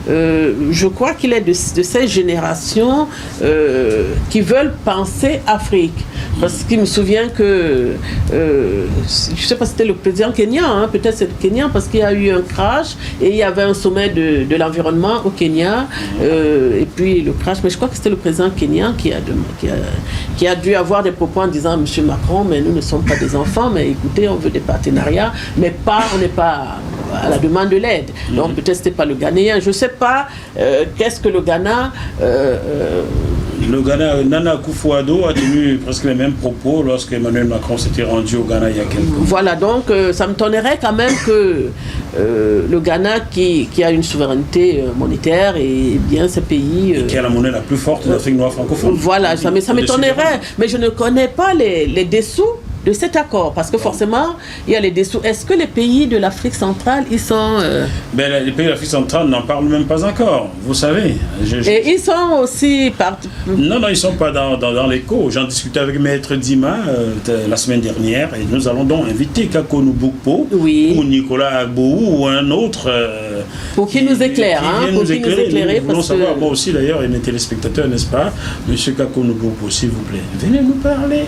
je crois qu'il est de ces générations qui veulent penser Afrique. Parce qu'il me souvient que, je ne sais pas si c'était le président kenyan, peut-être c'est le Kenya, parce qu'il y a eu un crash et il y avait un sommet de l'environnement au Kenya, et puis le crash, mais je crois que c'était le président kenyan qui a dû avoir des propos en disant, Monsieur Macron, mais nous ne sommes pas des enfants, mais écoutez, on veut des partenariats, mais on n'est pas à la demande de l'aide. Donc peut-être c'était pas le Ghanéen, je ne sais pas qu'est-ce que le Ghana... Le Ghana, Nana Akufo-Addo a tenu presque les mêmes propos lorsque Emmanuel Macron s'était rendu au Ghana il y a quelques mois. Voilà, donc ça me tonnerait quand même que le Ghana, qui a une souveraineté monétaire, et bien ce pays... et qui a la monnaie la plus forte d'Afrique noire francophone. Voilà, ça m'étonnerait, mais je ne connais pas les dessous de cet accord, parce que forcément, il y a les dessous. Est-ce que les pays de l'Afrique centrale, ils sont... Les pays de l'Afrique centrale n'en parlent même pas encore, vous savez. Et ils sont aussi... Non, ils ne sont pas dans l'écho. J'en discutais avec Maître Dima la semaine dernière, et nous allons donc inviter Kako Nubukpo ou Nicolas Agbou ou un autre... pour qu'il nous éclaire. Nous voulons savoir, moi aussi d'ailleurs, et mes téléspectateurs, n'est-ce pas? Monsieur Kako Nubukpo, s'il vous plaît, venez nous parler.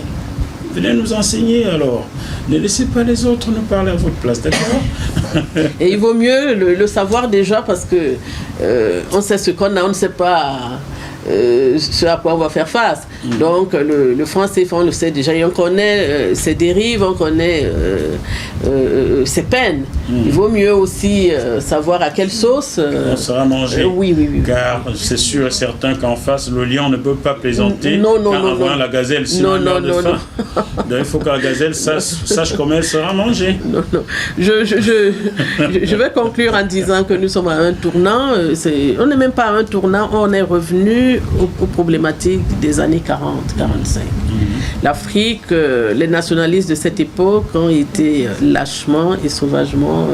Venez nous enseigner alors. Ne laissez pas les autres nous parler à votre place, d'accord? Et il vaut mieux le savoir déjà parce que on sait ce qu'on a, on ne sait pas ce à quoi on va faire face. Donc le franc CFA, on le sait déjà, et on connaît ses dérives, on connaît ses peines. Il vaut mieux aussi savoir à quelle sauce on sera mangé. Oui. Car c'est sûr et certain qu'en face, le lion ne peut pas plaisanter avant la gazelle, sinon non. Donc il faut que la gazelle sache comment elle sera mangée. Non. Je vais conclure en disant que nous sommes à un tournant. On n'est même pas à un tournant, on est revenu aux problématiques des années 40-45. L'Afrique, les nationalistes de cette époque ont été lâchement et sauvagement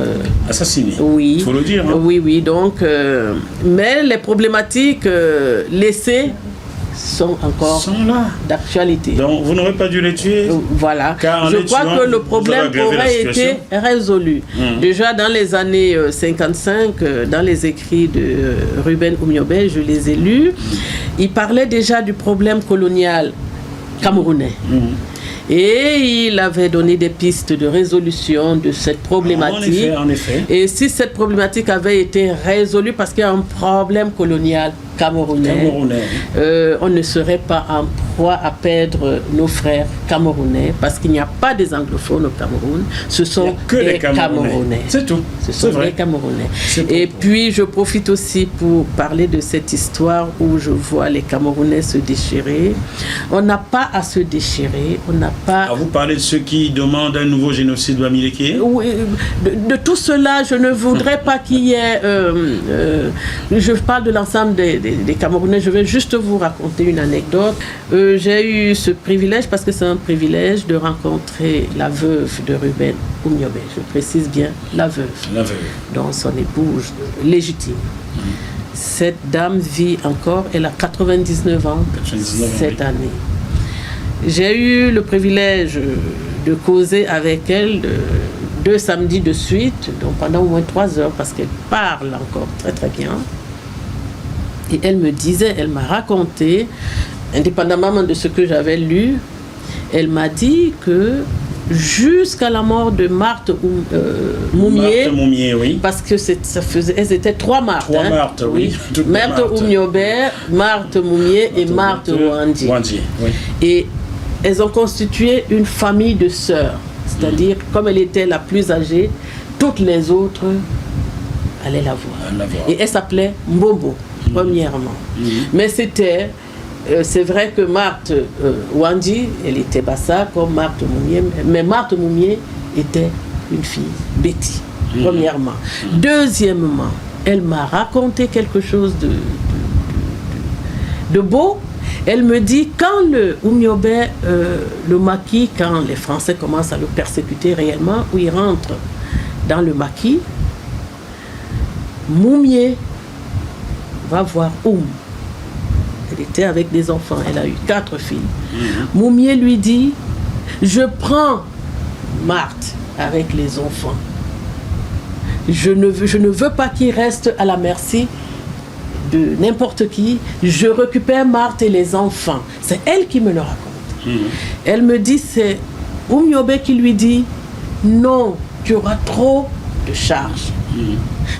assassinés. Oui. Il faut le dire. Oui. Donc, mais les problématiques laissées sont encore d'actualité. Donc vous n'aurez pas dû les tuer. Voilà. Je crois que le problème aurait été résolu. Déjà dans les années 55, dans les écrits de Ruben Oumiobe, je les ai lus, il parlait déjà du problème colonial camerounais. Et il avait donné des pistes de résolution de cette problématique. En effet. Et si cette problématique avait été résolue, parce qu'il y a un problème colonial camerounais. On ne serait pas en proie à perdre nos frères camerounais, parce qu'il n'y a pas des anglophones au Cameroun, ce sont des Camerounais. C'est tout. Ce sont des Camerounais. Et puis je profite aussi pour parler de cette histoire où je vois les Camerounais se déchirer. On n'a pas à se déchirer, on n'a pas... Vous parlez de ceux qui demandent un nouveau génocide de Bamileke? Oui, de tout cela, je ne voudrais pas qu'il y ait... je parle de l'ensemble des Camerounais. Je vais juste vous raconter une anecdote. J'ai eu ce privilège, parce que c'est un privilège, de rencontrer la veuve de Ruben Oumiobe. Je précise bien, la veuve. Donc son épouse légitime. Cette dame vit encore, elle a 99 ans cette année. J'ai eu le privilège de causer avec elle 2 samedis de suite, donc pendant au moins 3 heures, parce qu'elle parle encore très très bien. Et elle me disait, elle m'a raconté indépendamment de ce que j'avais lu, elle m'a dit que jusqu'à la mort de Marthe Moumié, Marthe Moumié, oui. parce que elles étaient 3 Marthes. 3 Marthes, oui. Marthe Oumniobert, Marthe Moumié et Marthe Wandi. Oui. Et elles ont constitué une famille de sœurs. C'est-à-dire, comme elle était la plus âgée, toutes les autres allaient la voir. Et elle s'appelait Mbombo, premièrement. Mais c'était... c'est vrai que Marthe Wandi, elle était bassa comme Marthe Moumié, mais Marthe Moumié était une fille Betty, premièrement. Deuxièmement, elle m'a raconté quelque chose de beau. Elle me dit, quand le Oumniobé, le maquis, quand les Français commencent à le persécuter réellement, où il rentre dans le maquis, Moumié va voir Oum. Elle était avec des enfants, elle a eu 4 filles. Moumié lui dit, je prends Marthe avec les enfants. Je ne veux pas qu'il reste à la merci de n'importe qui. Je récupère Marthe et les enfants. C'est elle qui me le raconte. Elle me dit, c'est Oumniobé qui lui dit, non, tu auras trop de charges.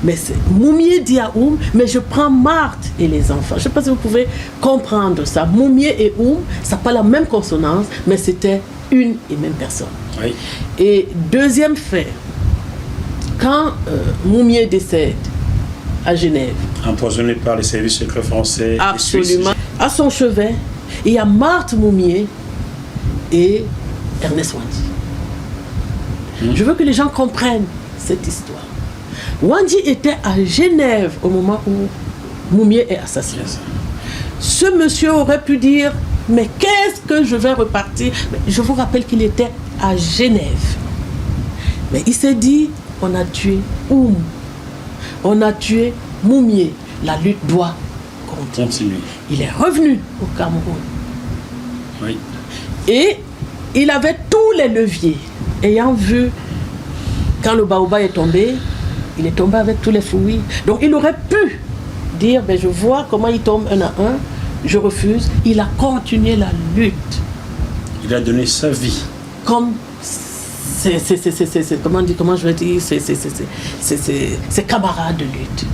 Mais Moumié dit à Oum, mais je prends Marthe et les enfants. Je ne sais pas si vous pouvez comprendre ça. Moumié et Oum, ça n'a pas la même consonance, mais c'était une et même personne. Oui. Et deuxième fait, quand Moumié décède à Genève, empoisonné par les services secrets français absolument, à son chevet, il y a Marthe Moumié et Ernest Wandi. Je veux que les gens comprennent cette histoire. Wandi était à Genève au moment où Moumié est assassiné. Ce monsieur aurait pu dire, mais qu'est-ce que je vais repartir? Mais je vous rappelle qu'il était à Genève. Mais il s'est dit, on a tué Oum, on a tué Moumié. La lutte doit continuer. Il est revenu au Cameroun. Oui. Et il avait tous les leviers. Ayant vu, quand le Baoba est tombé, il est tombé avec tous les fouillis. Donc il aurait pu dire, ben, je vois comment il tombe un à un, je refuse. Il a continué la lutte. Il a donné sa vie. Comme comment je vais dire, ses camarades de lutte.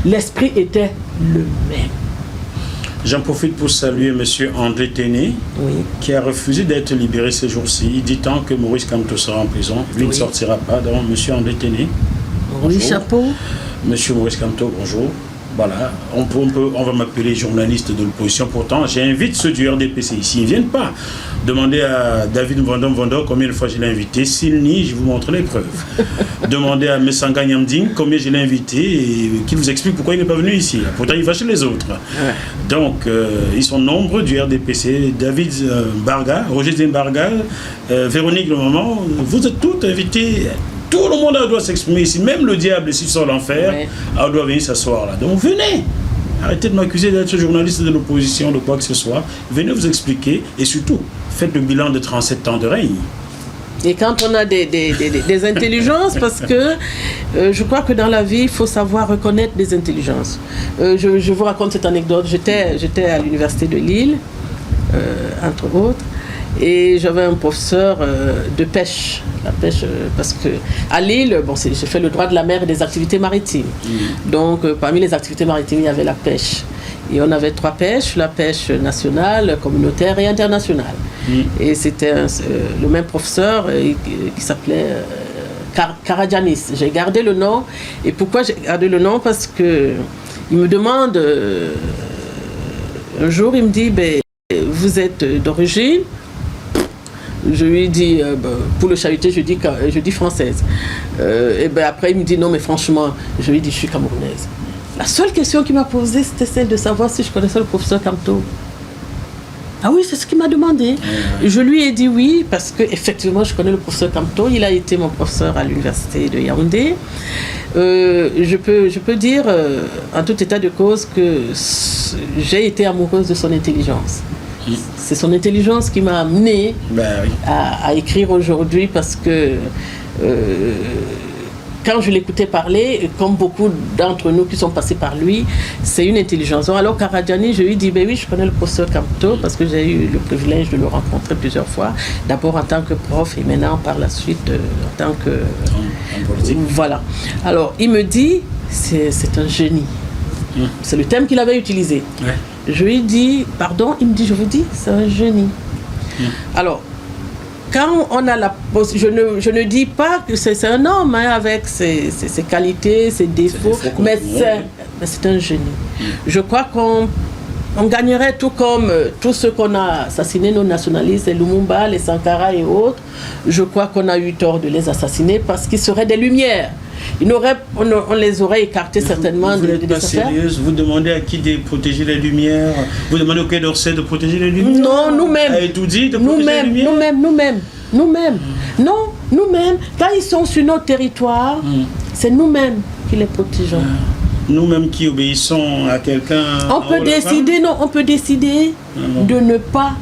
L'esprit était le même. J'en profite pour saluer M. André Téné, qui a refusé d'être libéré ces jours-ci. Il dit tant que Maurice Kamto sera en prison, lui ne sortira pas. Donc, M. André Téné, bonjour. Chapeau. M. Maurice Kamto, bonjour. Voilà, on va m'appeler journaliste de l'opposition. Pourtant, j'invite ceux du RDPC ici. Ils ne viennent pas. Demandez à David Vondom combien de fois je l'ai invité. S'il nie, je vous montre les preuves. Demandez à Messanga Nyamding combien je l'ai invité et qu'il vous explique pourquoi il n'est pas venu ici. Pourtant, il va chez les autres. Donc, ils sont nombreux du RDPC. David Barga, Roger Zimbarga, Véronique Le Moment, vous êtes tous invités. Tout le monde doit s'exprimer ici. Même le diable, s'il sort l'enfer, doit venir s'asseoir là. Donc venez. Arrêtez de m'accuser d'être journaliste de l'opposition, de quoi que ce soit. Venez vous expliquer et surtout, faites le bilan de 37 ans de règne. Et quand on a des intelligences, parce que je crois que dans la vie, il faut savoir reconnaître des intelligences. Je vous raconte cette anecdote. J'étais à l'université de Lille, entre autres. Et j'avais un professeur de pêche, la pêche, parce que à Lille, bon, j'ai fait le droit de la mer et des activités maritimes. Donc, parmi les activités maritimes, il y avait la pêche. Et on avait 3 pêches, la pêche nationale, communautaire et internationale. Et c'était le même professeur qui s'appelait Karadjanis. J'ai gardé le nom. Et pourquoi j'ai gardé le nom? Parce que il me demande, un jour, il me dit, ben, vous êtes d'origine? Je lui dis, pour le charité, je dis française. Et ben après, il me dit, non, mais franchement, je lui dis, je suis camerounaise. La seule question qu'il m'a posée, c'était celle de savoir si je connaissais le professeur Kamto. Ah oui, c'est ce qu'il m'a demandé. Je lui ai dit oui, parce qu'effectivement, je connais le professeur Kamto. Il a été mon professeur à l'université de Yaoundé. Je peux dire, en tout état de cause, que j'ai été amoureuse de son intelligence. C'est son intelligence qui m'a amené à écrire aujourd'hui, parce que quand je l'écoutais parler, comme beaucoup d'entre nous qui sont passés par lui, c'est une intelligence. Alors Karadjani, je lui dis, ben oui, je connais le professeur Kamto parce que j'ai eu le privilège de le rencontrer plusieurs fois. D'abord en tant que prof et maintenant par la suite en tant que... En politique. Voilà. Alors il me dit, c'est un génie. C'est le thème qu'il avait utilisé. Ouais. Je lui dis, pardon, il me dit, je vous dis, c'est un génie. Alors, quand on a la possibilité, je ne dis pas que c'est un homme hein, avec ses qualités, ses défauts, mais c'est un génie. Je crois qu'on gagnerait tout comme tous ceux qu'on a assassinés, nos nationalistes, les Lumumba, les Sankara et autres. Je crois qu'on a eu tort de les assassiner parce qu'ils seraient des lumières. On les aurait écartés certainement. Vous n'êtes pas sérieuse? Vous demandez à qui de protéger les lumières? Vous demandez au Quai d'Orsay de protéger les lumières? Non, nous-mêmes. Et tout dit de protéger les lumières? Nous-mêmes. Non, nous-mêmes. Quand ils sont sur notre territoire, c'est nous-mêmes qui les protégeons. Nous-mêmes qui obéissons à quelqu'un. On peut décider de ne pas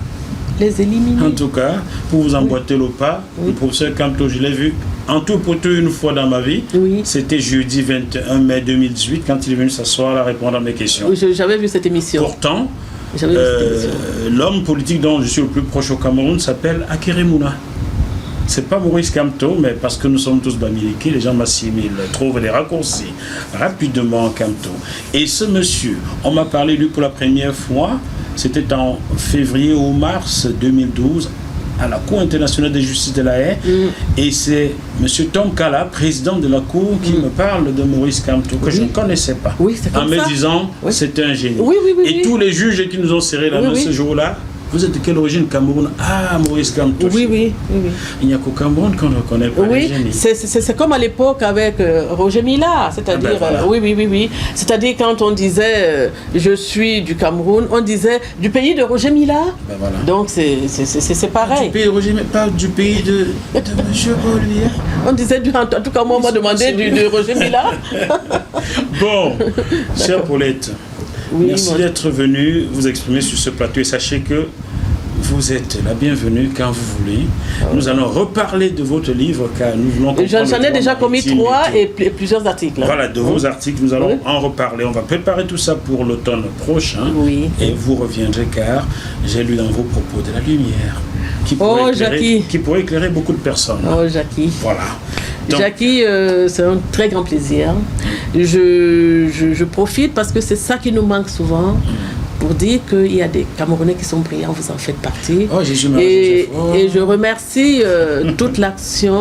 les éliminer. En tout cas, pour vous emboîter le pas, le professeur Kamto, je l'ai vu en tout pour tout une fois dans ma vie. Oui. C'était jeudi 21 mai 2018 quand il est venu s'asseoir à répondre à mes questions. Oui, j'avais vu cette émission. Pourtant, l'homme politique dont je suis le plus proche au Cameroun s'appelle Akeremouna. C'est pas Maurice Kamto, mais parce que nous sommes tous bamiliki, les gens m'assimilent, trouvent des raccourcis rapidement Kamto. Et ce monsieur, on m'a parlé lui pour la première fois, c'était en février ou mars 2012, à la Cour internationale de justice de la Haye, et c'est M. Tom Kala, président de la Cour, qui me parle de Maurice Kamto, que je ne connaissais pas, en me disant c'était un génie. Et tous les juges qui nous ont serré la main ce jour-là, vous êtes de quelle origine, Cameroun? Ah, Maurice Kamto. Oui. Il n'y a qu'au Cameroun qu'on ne reconnaît pas les génies. C'est comme à l'époque avec Roger Mila, c'est-à-dire, oui. C'est-à-dire quand on disait je suis du Cameroun, on disait du pays de Roger Mila. Voilà. Donc c'est pareil. Du pays de Roger Mila, pas du pays de M. Bollier. On disait, en tout cas, moi, on m'a demandé de Roger Mila. Bon, chère Paulette, merci d'être venue vous exprimer sur ce plateau et sachez que vous êtes la bienvenue quand vous voulez. Nous allons reparler de votre livre car nous voulons comprendre. J'en ai déjà commis 3 et plusieurs articles. Voilà, de vos articles, nous allons en reparler. On va préparer tout ça pour l'automne prochain. Et vous reviendrez car j'ai lu dans vos propos de la lumière qui pourrait éclairer beaucoup de personnes. Oh, Jackie. Voilà. Donc, Jackie, c'est un très grand plaisir. Je profite parce que c'est ça qui nous manque souvent. Pour dire qu'il y a des Camerounais qui sont brillants, vous en faites partie. Et je remercie toute l'action.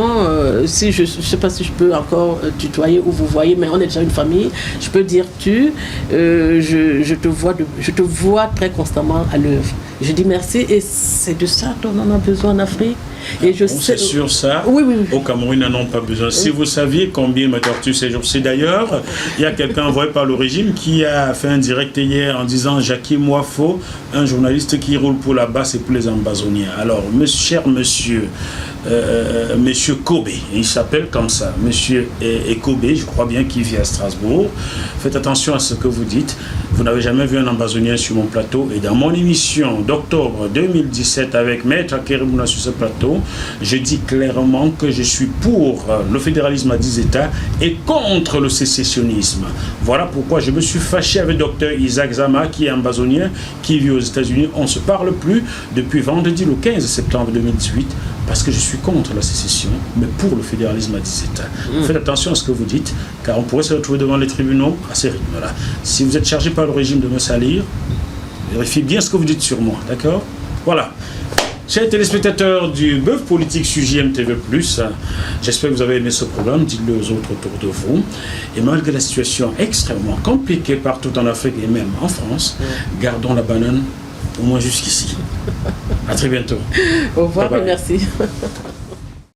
Si je ne sais pas si je peux encore tutoyer ou vous voyez, mais on est déjà une famille. Je peux dire tu. Je te vois très constamment à l'œuvre. Je dis merci et c'est de ça dont on a besoin en Afrique. Et je sais... C'est sur ça. Au Cameroun, ils n'en ont pas besoin. Si vous saviez combien m'a torturé ces jours-ci, d'ailleurs, il y a quelqu'un envoyé par le régime qui a fait un direct hier en disant Jackie Moifo, un journaliste qui roule pour la basse et pour les ambazoniens. Alors, cher monsieur Kobe, il s'appelle comme ça, monsieur Kobe, je crois bien qu'il vit à Strasbourg. Faites attention à ce que vous dites. Vous n'avez jamais vu un ambazonien sur mon plateau. Et dans mon émission d'octobre 2017 avec Maître Akeremouna sur ce plateau, je dis clairement que je suis pour le fédéralisme à 10 États et contre le sécessionnisme. Voilà pourquoi je me suis fâché avec Dr Isaac Zama, qui est ambazonien, qui vit aux États-Unis. On ne se parle plus depuis vendredi le 15 septembre 2018 parce que je suis contre la sécession, mais pour le fédéralisme à 10 États. Faites attention à ce que vous dites, car on pourrait se retrouver devant les tribunaux à ces rythmes-là. Si vous êtes chargé par le régime de me salir, vérifiez bien ce que vous dites sur moi, d'accord? Voilà. Chers téléspectateurs du Bœuf Politique sur JMTV+, j'espère que vous avez aimé ce programme, dites-le aux autres autour de vous. Et malgré la situation extrêmement compliquée partout en Afrique et même en France, gardons la banane au moins jusqu'ici. À très bientôt. Au revoir bye bye. Et merci.